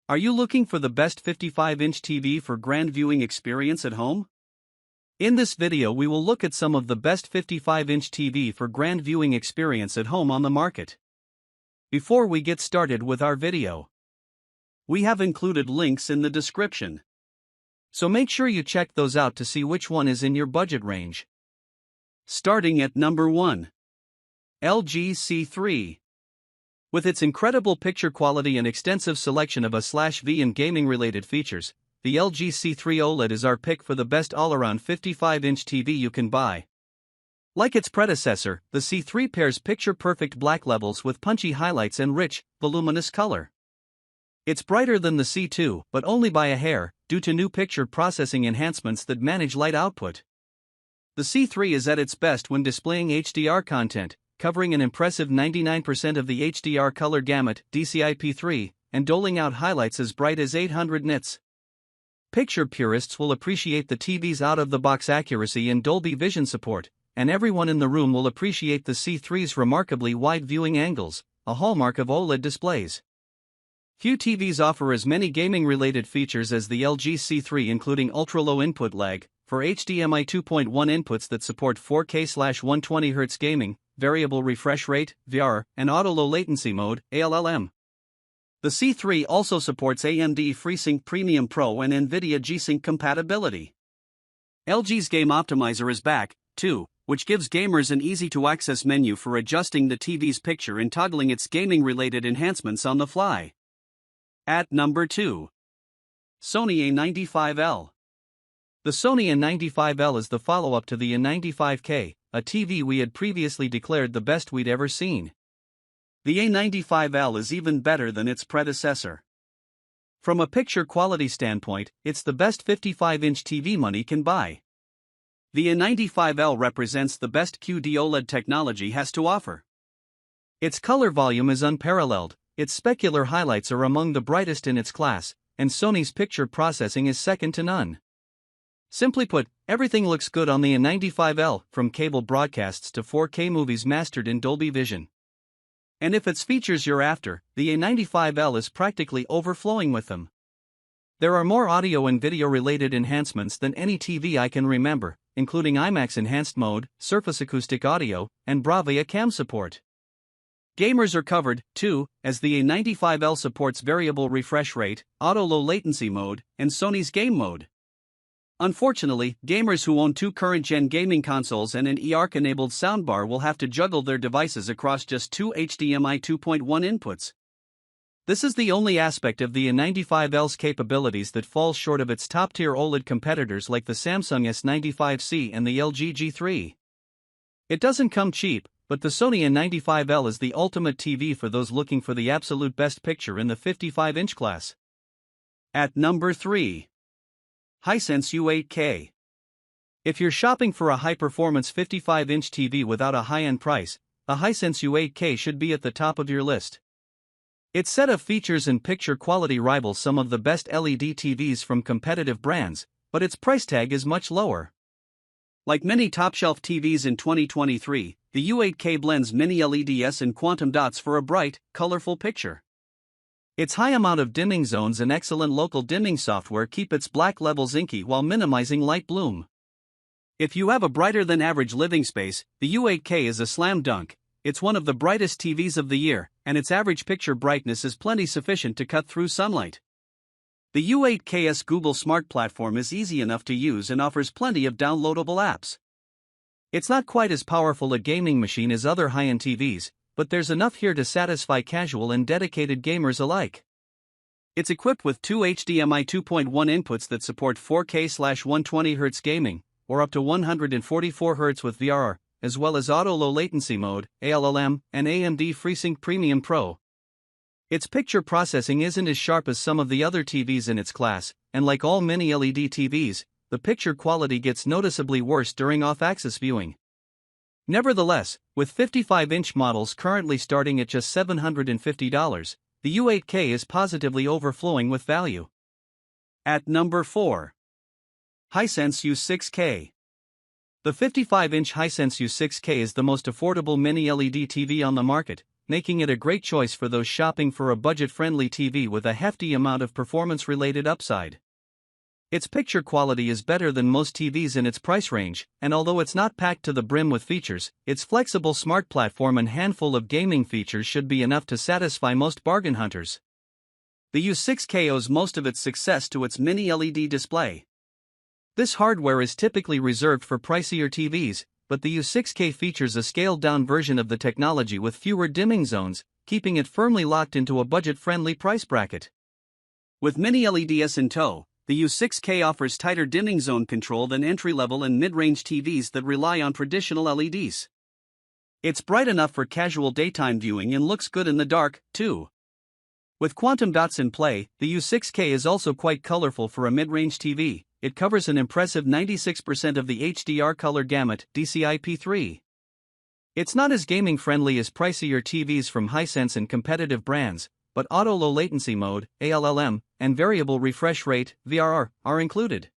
Are you looking for the best 55-inch TV for grand viewing experience at home? In this video we will look at some of the best 55-inch TV for grand viewing experience at home on the market. Before we get started with our video, we have included links in the description. So make sure you check those out to see which one is in your budget range. Starting at number 1. LG C3. With its incredible picture quality and extensive selection of A/V and gaming-related features, the LG C3 OLED is our pick for the best all-around 55-inch TV you can buy. Like its predecessor, the C3 pairs picture-perfect black levels with punchy highlights and rich, voluminous color. It's brighter than the C2, but only by a hair, due to new picture processing enhancements that manage light output. The C3 is at its best when displaying HDR content, covering an impressive 99% of the HDR color gamut DCI-P3, and doling out highlights as bright as 800 nits. Picture purists will appreciate the TV's out-of-the-box accuracy and Dolby Vision support, and everyone in the room will appreciate the C3's remarkably wide viewing angles, a hallmark of OLED displays. Few TVs offer as many gaming-related features as the LG C3, including ultra-low input lag for HDMI 2.1 inputs that support 4K/120Hz gaming, variable refresh rate (VR), and auto-low latency mode (ALLM). The C3 also supports AMD FreeSync Premium Pro and NVIDIA G-Sync compatibility. LG's Game Optimizer is back, too, which gives gamers an easy-to-access menu for adjusting the TV's picture and toggling its gaming-related enhancements on the fly. At number 2. Sony A95L. The Sony A95L is the follow-up to the A95K, a TV we had previously declared the best we'd ever seen. The A95L is even better than its predecessor. From a picture quality standpoint, it's the best 55-inch TV money can buy. The A95L represents the best QD OLED technology has to offer. Its color volume is unparalleled, its specular highlights are among the brightest in its class, and Sony's picture processing is second to none. Simply put, everything looks good on the A95L, from cable broadcasts to 4K movies mastered in Dolby Vision. And if it's features you're after, the A95L is practically overflowing with them. There are more audio and video-related enhancements than any TV I can remember, including IMAX Enhanced Mode, Surface Acoustic Audio, and Bravia Cam support. Gamers are covered, too, as the A95L supports variable refresh rate, auto-low latency mode, and Sony's Game Mode. Unfortunately, gamers who own two current-gen gaming consoles and an eARC-enabled soundbar will have to juggle their devices across just two HDMI 2.1 inputs. This is the only aspect of the A95L's capabilities that falls short of its top-tier OLED competitors like the Samsung S95C and the LG G3. It doesn't come cheap, but the Sony A95L is the ultimate TV for those looking for the absolute best picture in the 55-inch class. At number 3. Hisense U8K. If you're shopping for a high-performance 55-inch TV without a high-end price, the Hisense U8K should be at the top of your list. Its set of features and picture quality rivals some of the best LED TVs from competitive brands, but its price tag is much lower. Like many top-shelf TVs in 2023, the U8K blends mini LEDs and quantum dots for a bright, colorful picture. Its high amount of dimming zones and excellent local dimming software keep its black levels inky while minimizing light bloom. If you have a brighter-than-average living space, the U8K is a slam dunk. It's one of the brightest TVs of the year, and its average picture brightness is plenty sufficient to cut through sunlight. The U8K's Google Smart Platform is easy enough to use and offers plenty of downloadable apps. It's not quite as powerful a gaming machine as other high-end TVs, but there's enough here to satisfy casual and dedicated gamers alike. It's equipped with two HDMI 2.1 inputs that support 4K/120Hz gaming, or up to 144Hz with VR, as well as auto-low latency mode, ALLM, and AMD FreeSync Premium Pro. Its picture processing isn't as sharp as some of the other TVs in its class, and like all mini LED TVs, the picture quality gets noticeably worse during off-axis viewing. Nevertheless, with 55-inch models currently starting at just $750, the U8K is positively overflowing with value. At number 4. Hisense U6K. The 55-inch Hisense U6K is the most affordable mini LED TV on the market, making it a great choice for those shopping for a budget-friendly TV with a hefty amount of performance-related upside. Its picture quality is better than most TVs in its price range, and although it's not packed to the brim with features, its flexible smart platform and handful of gaming features should be enough to satisfy most bargain hunters. The U6K owes most of its success to its mini LED display. This hardware is typically reserved for pricier TVs, but the U6K features a scaled-down version of the technology with fewer dimming zones, keeping it firmly locked into a budget-friendly price bracket. With mini LEDs in tow, the U6K offers tighter dimming zone control than entry-level and mid-range TVs that rely on traditional LEDs. It's bright enough for casual daytime viewing and looks good in the dark, too. With quantum dots in play, the U6K is also quite colorful for a mid-range TV. It covers an impressive 96% of the HDR color gamut, DCI-P3. It's not as gaming-friendly as pricier TVs from Hisense and competitive brands, but auto low latency mode, ALLM, and variable refresh rate, VRR, are included.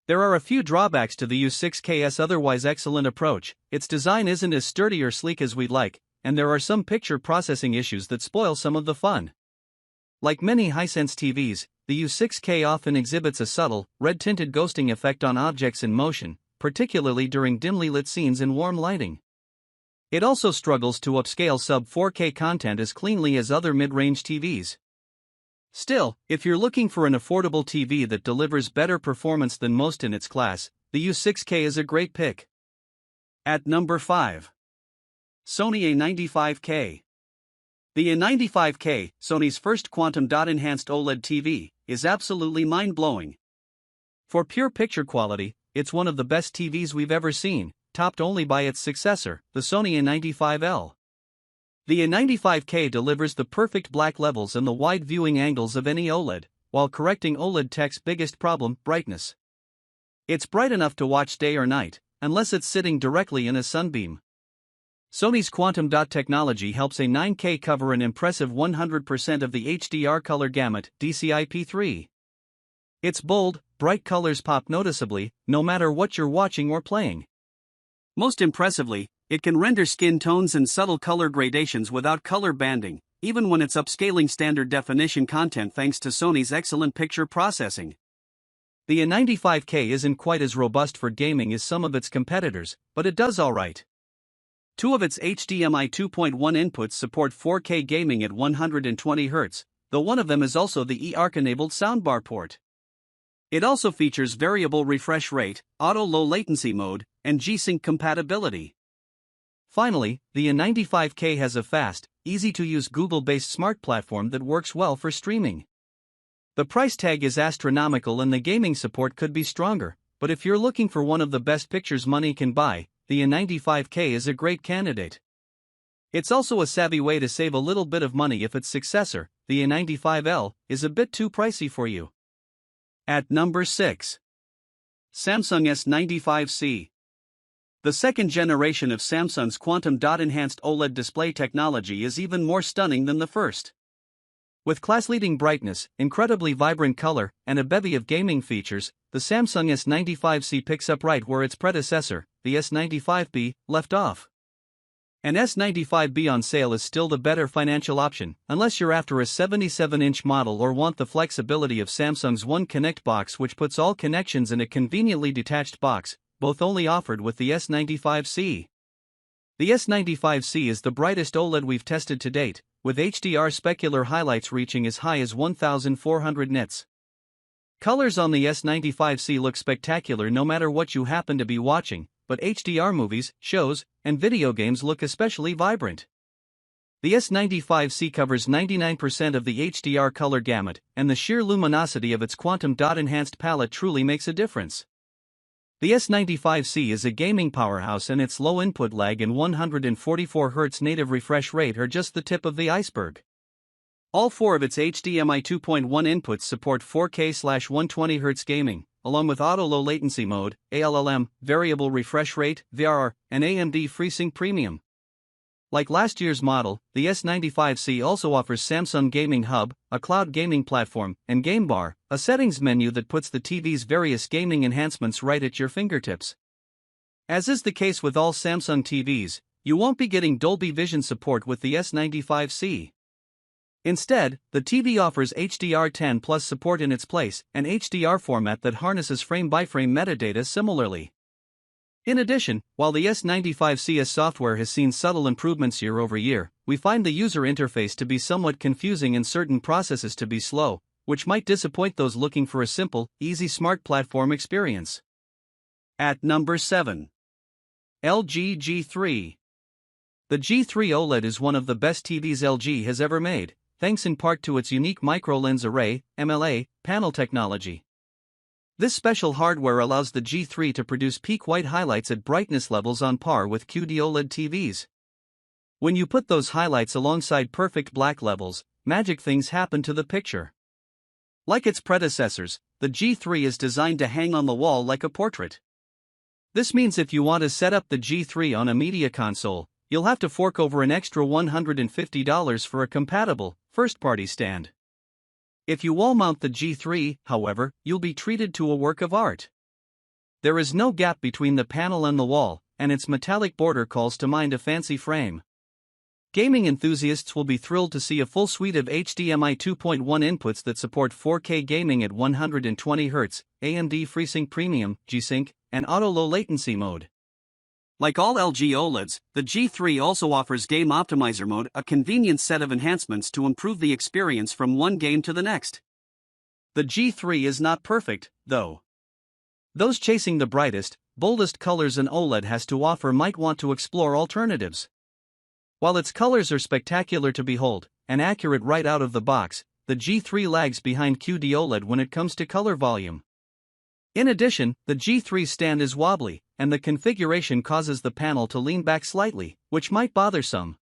There are a few drawbacks to the U6K's otherwise excellent approach. Its design isn't as sturdy or sleek as we'd like, and there are some picture processing issues that spoil some of the fun. Like many Hisense TVs, the U6K often exhibits a subtle, red-tinted ghosting effect on objects in motion, particularly during dimly lit scenes in warm lighting. It also struggles to upscale sub-4K content as cleanly as other mid-range TVs. Still, if you're looking for an affordable TV that delivers better performance than most in its class, the U6K is a great pick. At number 5. Sony A95K. The A95K, Sony's first quantum dot-enhanced OLED TV, is absolutely mind-blowing. For pure picture quality, it's one of the best TVs we've ever seen, topped only by its successor, the Sony A95L. The A95K delivers the perfect black levels and the wide viewing angles of any OLED, while correcting OLED tech's biggest problem, brightness. It's bright enough to watch day or night, unless it's sitting directly in a sunbeam. Sony's quantum dot technology helps A9K cover an impressive 100% of the HDR color gamut, DCI-P3. Its bold, bright colors pop noticeably, no matter what you're watching or playing. Most impressively, it can render skin tones and subtle color gradations without color banding, even when it's upscaling standard definition content thanks to Sony's excellent picture processing. The A95K isn't quite as robust for gaming as some of its competitors, but it does alright. Two of its HDMI 2.1 inputs support 4K gaming at 120 Hz, though one of them is also the eARC-enabled soundbar port. It also features variable refresh rate, auto low latency mode, and G-Sync compatibility. Finally, the A95K has a fast, easy-to-use Google-based smart platform that works well for streaming. The price tag is astronomical and the gaming support could be stronger, but if you're looking for one of the best pictures money can buy, the A95K is a great candidate. It's also a savvy way to save a little bit of money if its successor, the A95L, is a bit too pricey for you. At number 6. Samsung S95C. The second generation of Samsung's quantum dot-enhanced OLED display technology is even more stunning than the first. With class-leading brightness, incredibly vibrant color, and a bevy of gaming features, the Samsung S95C picks up right where its predecessor, the S95B, left off. An S95B on sale is still the better financial option, unless you're after a 77-inch model or want the flexibility of Samsung's One Connect box, which puts all connections in a conveniently detached box, both only offered with the S95C. The S95C is the brightest OLED we've tested to date, with HDR specular highlights reaching as high as 1400 nits. Colors on the S95C look spectacular no matter what you happen to be watching, but HDR movies, shows, and video games look especially vibrant. The S95C covers 99% of the HDR color gamut, and the sheer luminosity of its quantum dot-enhanced palette truly makes a difference. The S95C is a gaming powerhouse, and its low input lag and 144 Hz native refresh rate are just the tip of the iceberg. All four of its HDMI 2.1 inputs support 4K/120 Hz gaming, along with auto low latency mode, ALLM, variable refresh rate, VRR, and AMD FreeSync Premium. Like last year's model, the S95C also offers Samsung Gaming Hub, a cloud gaming platform, and Game Bar, a settings menu that puts the TV's various gaming enhancements right at your fingertips. As is the case with all Samsung TVs, you won't be getting Dolby Vision support with the S95C. Instead, the TV offers HDR10 Plus support in its place, an HDR format that harnesses frame-by-frame metadata similarly. In addition, while the S95C's software has seen subtle improvements year over year, we find the user interface to be somewhat confusing and certain processes to be slow, which might disappoint those looking for a simple, easy smart platform experience. At number 7. LG G3. The G3 OLED is one of the best TVs LG has ever made, thanks in part to its unique micro-lens array, MLA, panel technology. This special hardware allows the G3 to produce peak white highlights at brightness levels on par with QD-OLED TVs. When you put those highlights alongside perfect black levels, magic things happen to the picture. Like its predecessors, the G3 is designed to hang on the wall like a portrait. This means if you want to set up the G3 on a media console, you'll have to fork over an extra $150 for a compatible, first-party stand. If you wall-mount the G3, however, you'll be treated to a work of art. There is no gap between the panel and the wall, and its metallic border calls to mind a fancy frame. Gaming enthusiasts will be thrilled to see a full suite of HDMI 2.1 inputs that support 4K gaming at 120 Hz, AMD FreeSync Premium, G-Sync, and Auto Low Latency mode. Like all LG OLEDs, the G3 also offers Game Optimizer mode, a convenient set of enhancements to improve the experience from one game to the next. The G3 is not perfect, though. Those chasing the brightest, boldest colors an OLED has to offer might want to explore alternatives. While its colors are spectacular to behold, and accurate right out of the box, the G3 lags behind QD OLED when it comes to color volume. In addition, the G3 stand is wobbly, and the configuration causes the panel to lean back slightly, which might bother some.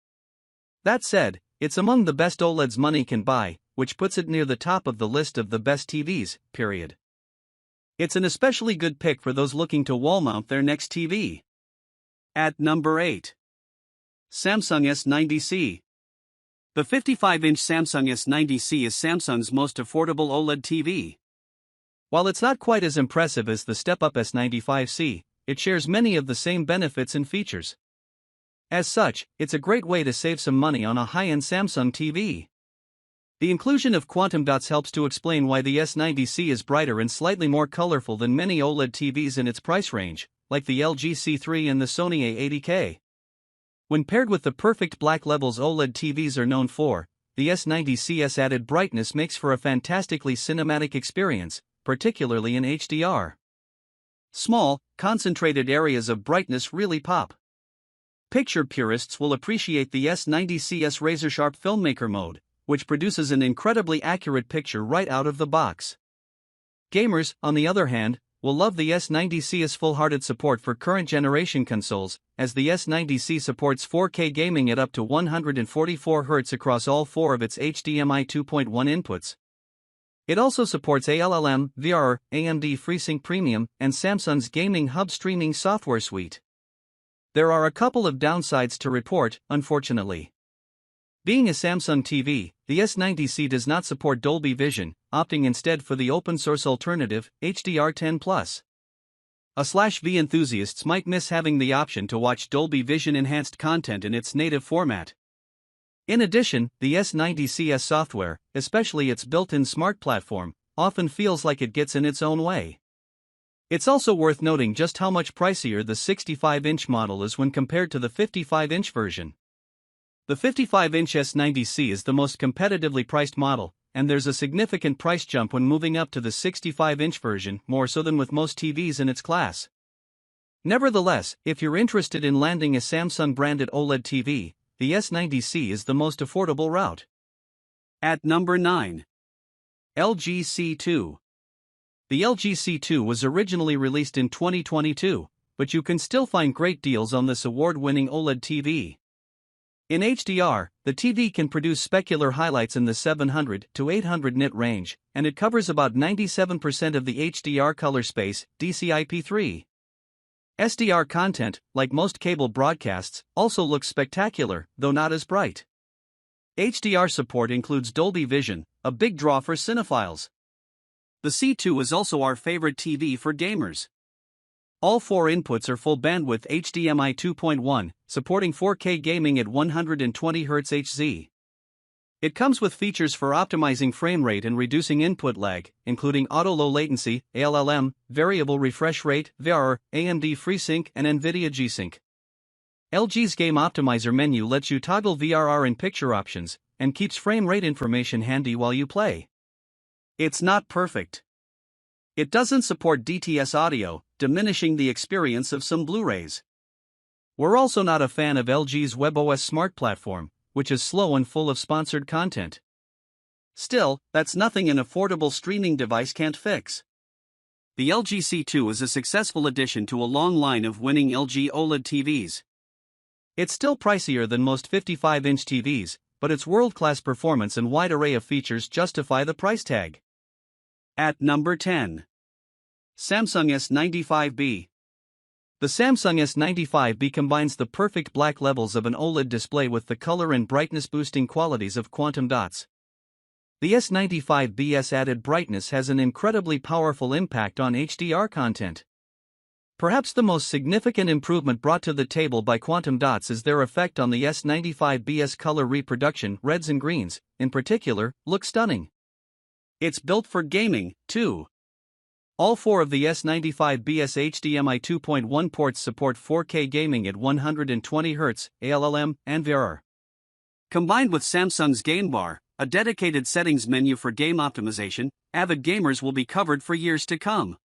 That said, it's among the best OLEDs money can buy, which puts it near the top of the list of the best TVs, period. It's an especially good pick for those looking to wall-mount their next TV. At number 8. Samsung S90C. The 55-inch Samsung S90C is Samsung's most affordable OLED TV. While it's not quite as impressive as the step-up S95C, it shares many of the same benefits and features. As such, it's a great way to save some money on a high-end Samsung TV. The inclusion of quantum dots helps to explain why the S90C is brighter and slightly more colorful than many OLED TVs in its price range, like the LG C3 and the Sony A90K. When paired with the perfect black levels OLED TVs are known for, the S90C's added brightness makes for a fantastically cinematic experience, particularly in HDR. Small, concentrated areas of brightness really pop. Picture purists will appreciate the S90C's razor-sharp filmmaker mode, which produces an incredibly accurate picture right out of the box. Gamers, on the other hand, will love the S90C's full-hearted support for current generation consoles, as the S90C supports 4K gaming at up to 144 Hz across all four of its HDMI 2.1 inputs. It also supports ALLM, VR, AMD FreeSync Premium, and Samsung's Gaming Hub streaming software suite. There are a couple of downsides to report, unfortunately. Being a Samsung TV, the S90C does not support Dolby Vision, opting instead for the open-source alternative, HDR10+. A/V enthusiasts might miss having the option to watch Dolby Vision-enhanced content in its native format. In addition, the S90C's software, especially its built-in smart platform, often feels like it gets in its own way. It's also worth noting just how much pricier the 65-inch model is when compared to the 55-inch version. The 55-inch S90C is the most competitively priced model, and there's a significant price jump when moving up to the 65-inch version, more so than with most TVs in its class. Nevertheless, if you're interested in landing a Samsung-branded OLED TV, the S90C is the most affordable route. At number 9. LG C2. The LG C2 was originally released in 2022, but you can still find great deals on this award-winning OLED TV. In HDR, the TV can produce specular highlights in the 700 to 800 nit range, and it covers about 97% of the HDR color space, DCI-P3. SDR content, like most cable broadcasts, also looks spectacular, though not as bright. HDR support includes Dolby Vision, a big draw for cinephiles. The C2 is also our favorite TV for gamers. All four inputs are full bandwidth HDMI 2.1, supporting 4K gaming at 120 Hz HZ. It comes with features for optimizing frame rate and reducing input lag, including auto low latency, ALLM, variable refresh rate, VAR, AMD FreeSync and NVIDIA G-Sync. LG's Game Optimizer menu lets you toggle VRR and picture options, and keeps frame rate information handy while you play. It's not perfect. It doesn't support DTS audio, diminishing the experience of some Blu-rays. We're also not a fan of LG's WebOS Smart platform, which is slow and full of sponsored content. Still, that's nothing an affordable streaming device can't fix. The LG C2 is a successful addition to a long line of winning LG OLED TVs. It's still pricier than most 55-inch TVs, but its world-class performance and wide array of features justify the price tag. At number 10. Samsung S95B. The Samsung S95B combines the perfect black levels of an OLED display with the color and brightness-boosting qualities of quantum dots. The S95B's added brightness has an incredibly powerful impact on HDR content. Perhaps the most significant improvement brought to the table by quantum dots is their effect on the S95B's color reproduction. Reds and greens, in particular, look stunning. It's built for gaming, too. All four of the S95B's HDMI 2.1 ports support 4K gaming at 120 Hz, ALLM, and VAR. Combined with Samsung's Game Bar, a dedicated settings menu for game optimization, avid gamers will be covered for years to come.